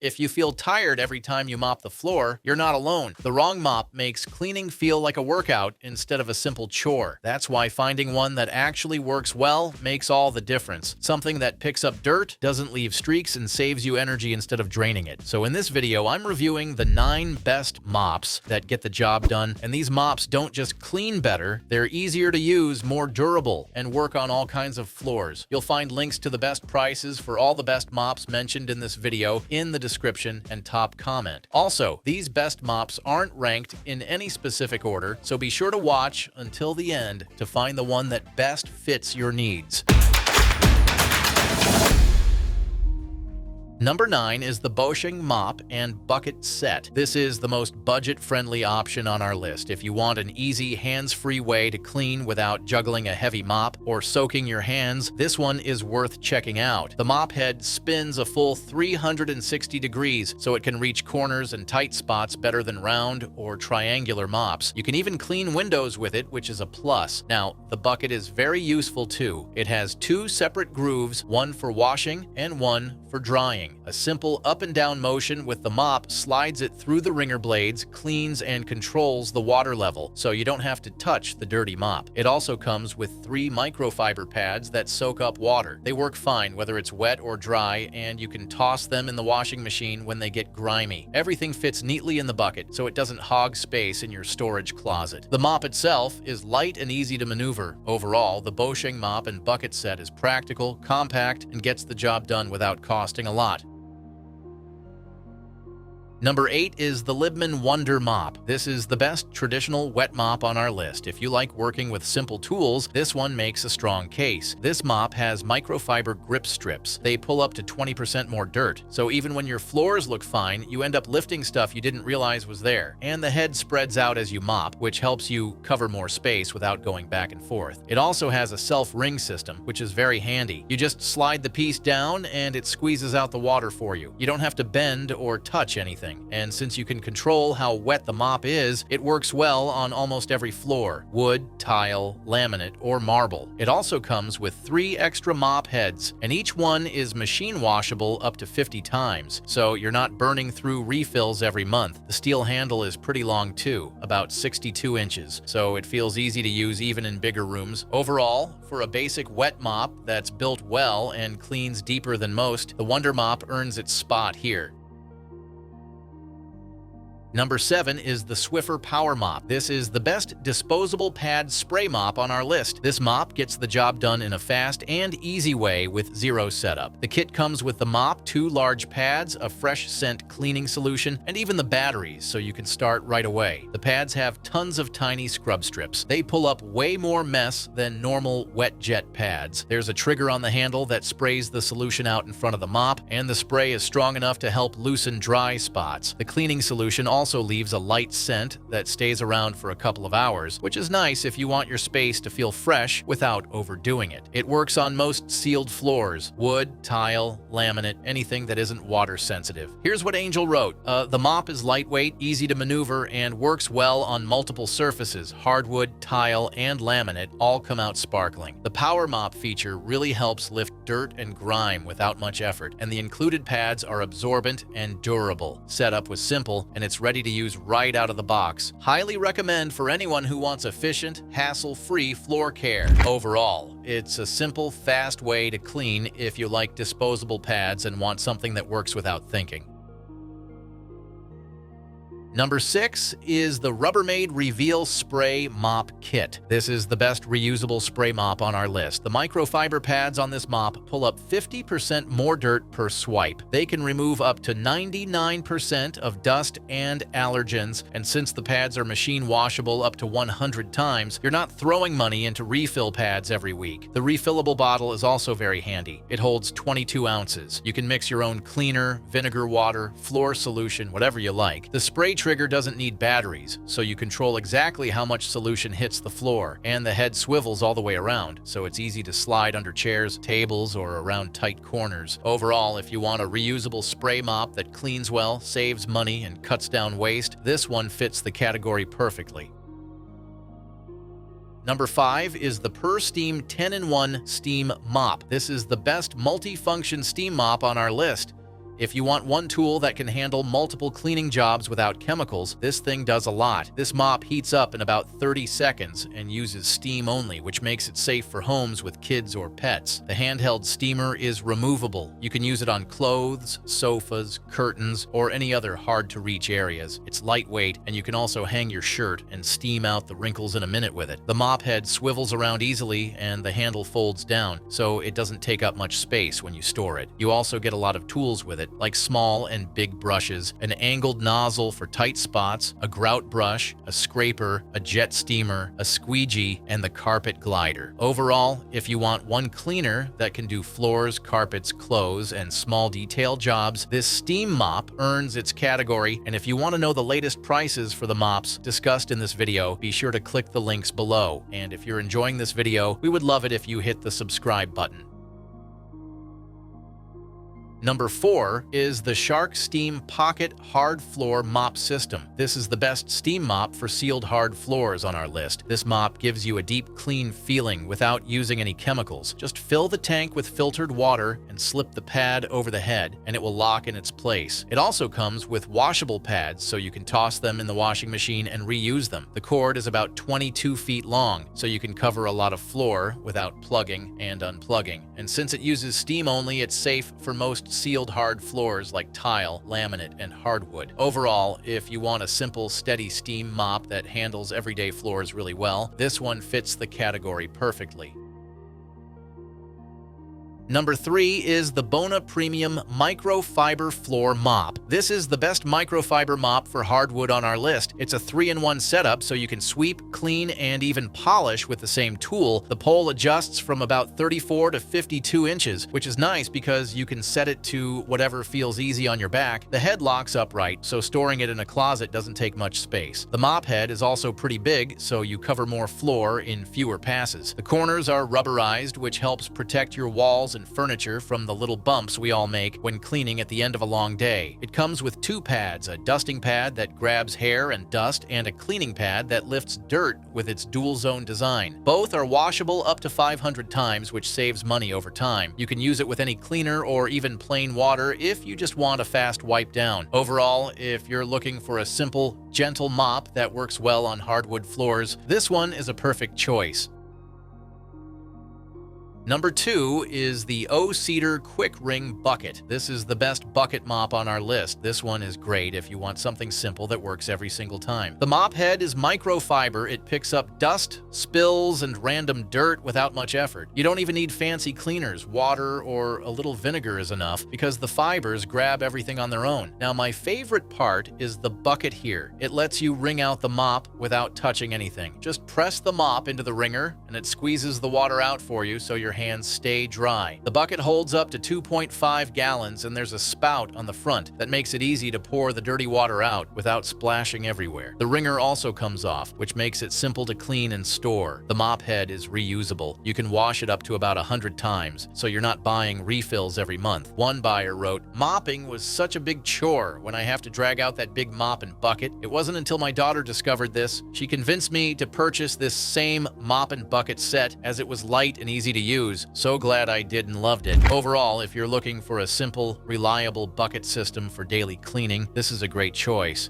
If you feel tired every time you mop the floor, you're not alone. The wrong mop makes cleaning feel like a workout instead of a simple chore. That's why finding one that actually works well makes all the difference. Something that picks up dirt, doesn't leave streaks, and saves you energy instead of draining it. So in this video, I'm reviewing the 9 best mops that get the job done. And these mops don't just clean better, they're easier to use, more durable, and work on all kinds of floors. You'll find links to the best prices for all the best mops mentioned in this video in the description and top comment. Also, these best mops aren't ranked in any specific order, so be sure to watch until the end to find the one that best fits your needs. Number 9 is the Bosching Mop and Bucket Set. This is the most budget-friendly option on our list. If you want an easy, hands-free way to clean without juggling a heavy mop or soaking your hands, this one is worth checking out. The mop head spins a full 360 degrees, so it can reach corners and tight spots better than round or triangular mops. You can even clean windows with it, which is a plus. Now, the bucket is very useful too. It has 2 separate grooves, one for washing and one for drying. A simple up and down motion with the mop slides it through the wringer blades, cleans and controls the water level, so you don't have to touch the dirty mop. It also comes with 3 microfiber pads that soak up water. They work fine whether it's wet or dry, and you can toss them in the washing machine when they get grimy. Everything fits neatly in the bucket, so it doesn't hog space in your storage closet. The mop itself is light and easy to maneuver. Overall, the Bosching Mop and Bucket Set is practical, compact, and gets the job done without costing a lot. Number 8 is the Liebman Wonder Mop. This is the best traditional wet mop on our list. If you like working with simple tools, this one makes a strong case. This mop has microfiber grip strips. They pull up to 20% more dirt, so even when your floors look fine, you end up lifting stuff you didn't realize was there. And the head spreads out as you mop, which helps you cover more space without going back and forth. It also has a self-ring system, which is very handy. You just slide the piece down and it squeezes out the water for you. You don't have to bend or touch anything. And since you can control how wet the mop is, it works well on almost every floor: wood, tile, laminate, or marble. It also comes with 3 extra mop heads, and each one is machine washable up to 50 times, so you're not burning through refills every month. The steel handle is pretty long too, about 62 inches, so it feels easy to use even in bigger rooms. Overall, for a basic wet mop that's built well and cleans deeper than most, the Wonder Mop earns its spot here. Number 7 is the Swiffer Power Mop. This is the best disposable pad spray mop on our list. This mop gets the job done in a fast and easy way with zero setup. The kit comes with the mop, 2 large pads, a fresh scent cleaning solution, and even the batteries, so you can start right away. The pads have tons of tiny scrub strips. They pull up way more mess than normal wet jet pads. There's a trigger on the handle that sprays the solution out in front of the mop, and the spray is strong enough to help loosen dry spots. The cleaning solution also leaves a light scent that stays around for a couple of hours, which is nice if you want your space to feel fresh without overdoing it. It works on most sealed floors: wood, tile, laminate, anything that isn't water sensitive. Here's what Angel wrote. The mop is lightweight, easy to maneuver, and works well on multiple surfaces. Hardwood, tile, and laminate all come out sparkling. The Power Mop feature really helps lift dirt and grime without much effort, and the included pads are absorbent and durable. Setup was simple, and it's ready to use right out of the box. Highly recommend for anyone who wants efficient, hassle-free floor care. Overall, it's a simple, fast way to clean if you like disposable pads and want something that works without thinking. Number 6 is the Rubbermaid Reveal Spray Mop Kit. This is the best reusable spray mop on our list. The microfiber pads on this mop pull up 50% more dirt per swipe. They can remove up to 99% of dust and allergens, and since the pads are machine washable up to 100 times, you're not throwing money into refill pads every week. The refillable bottle is also very handy. It holds 22 ounces. You can mix your own cleaner, vinegar water, floor solution, whatever you like. The spray trigger doesn't need batteries, so you control exactly how much solution hits the floor, and the head swivels all the way around, so it's easy to slide under chairs, tables, or around tight corners. Overall, if you want a reusable spray mop that cleans well, saves money, and cuts down waste, this one fits the category perfectly. Number 5 is the PurSteam 10-in-1 Steam Mop. This is the best multi-function steam mop on our list. If you want one tool that can handle multiple cleaning jobs without chemicals, this thing does a lot. This mop heats up in about 30 seconds and uses steam only, which makes it safe for homes with kids or pets. The handheld steamer is removable. You can use it on clothes, sofas, curtains, or any other hard-to-reach areas. It's lightweight, and you can also hang your shirt and steam out the wrinkles in a minute with it. The mop head swivels around easily, and the handle folds down, so it doesn't take up much space when you store it. You also get a lot of tools with it, like small and big brushes, an angled nozzle for tight spots, a grout brush, a scraper, a jet steamer, a squeegee, and the carpet glider. Overall, if you want one cleaner that can do floors, carpets, clothes, and small detail jobs, this steam mop earns its category. And if you want to know the latest prices for the mops discussed in this video, be sure to click the links below. And if you're enjoying this video, we would love it if you hit the subscribe button. Number 4 is the Shark Steam Pocket Hard Floor Mop System. This is the best steam mop for sealed hard floors on our list. This mop gives you a deep, clean feeling without using any chemicals. Just fill the tank with filtered water and slip the pad over the head, and it will lock in its place. It also comes with washable pads, so you can toss them in the washing machine and reuse them. The cord is about 22 feet long, so you can cover a lot of floor without plugging and unplugging. And since it uses steam only, it's safe for most sealed hard floors like tile, laminate, and hardwood. Overall, if you want a simple, steady steam mop that handles everyday floors really well, this one fits the category perfectly. Number 3 is the Bona Premium Microfiber Floor Mop. This is the best microfiber mop for hardwood on our list. It's a 3-in-1 setup, so you can sweep, clean, and even polish with the same tool. The pole adjusts from about 34 to 52 inches, which is nice because you can set it to whatever feels easy on your back. The head locks upright, so storing it in a closet doesn't take much space. The mop head is also pretty big, so you cover more floor in fewer passes. The corners are rubberized, which helps protect your walls and furniture from the little bumps we all make when cleaning at the end of a long day. It comes with 2 pads, a dusting pad that grabs hair and dust, and a cleaning pad that lifts dirt with its dual zone design. Both are washable up to 500 times, which saves money over time. You can use it with any cleaner or even plain water if you just want a fast wipe down. Overall, if you're looking for a simple, gentle mop that works well on hardwood floors, this one is a perfect choice. Number 2 is the O-Cedar Quick Ring Bucket. This is the best bucket mop on our list. This one is great if you want something simple that works every single time. The mop head is microfiber. It picks up dust, spills, and random dirt without much effort. You don't even need fancy cleaners. Water or a little vinegar is enough because the fibers grab everything on their own. Now, my favorite part is the bucket here. It lets you wring out the mop without touching anything. Just press the mop into the wringer and it squeezes the water out for you so your hands stay dry. The bucket holds up to 2.5 gallons and there's a spout on the front that makes it easy to pour the dirty water out without splashing everywhere. The wringer also comes off, which makes it simple to clean and store. The mop head is reusable. You can wash it up to about 100 times, so you're not buying refills every month. One buyer wrote, "Mopping was such a big chore when I have to drag out that big mop and bucket. It wasn't until my daughter discovered this. She convinced me to purchase this same mop and bucket set as it was light and easy to use. So glad I did and loved it." Overall, if you're looking for a simple, reliable bucket system for daily cleaning, this is a great choice.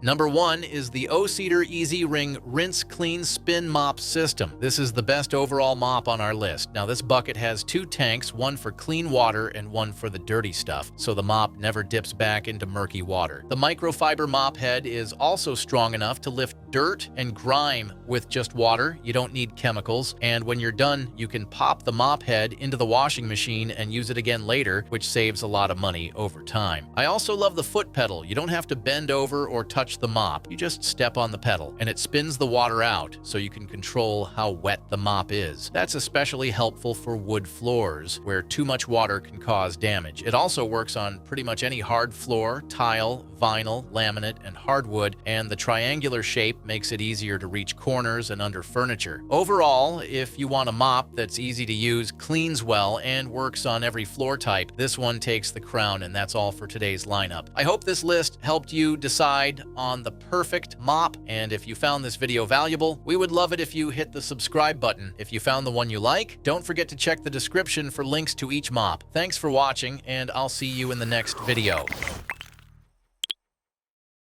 Number 1 is the O-Cedar Easy Ring Rinse Clean Spin Mop System. This is the best overall mop on our list. Now, this bucket has 2 tanks, one for clean water and one for the dirty stuff, so the mop never dips back into murky water. The microfiber mop head is also strong enough to lift dirt and grime with just water. You don't need chemicals, and when you're done, you can pop the mop head into the washing machine and use it again later, which saves a lot of money over time. I also love the foot pedal. You don't have to bend over or touch the mop. You just step on the pedal and it spins the water out so you can control how wet the mop is. That's especially helpful for wood floors where too much water can cause damage. It also works on pretty much any hard floor, tile, vinyl, laminate, and hardwood, and the triangular shape makes it easier to reach corners and under furniture. Overall, if you want a mop that's easy to use, cleans well, and works on every floor type, this one takes the crown, and that's all for today's lineup. I hope this list helped you decide on the perfect mop, and if you found this video valuable, we would love it if you hit the subscribe button. If you found the one you like, don't forget to check the description for links to each mop. Thanks for watching, and I'll see you in the next video.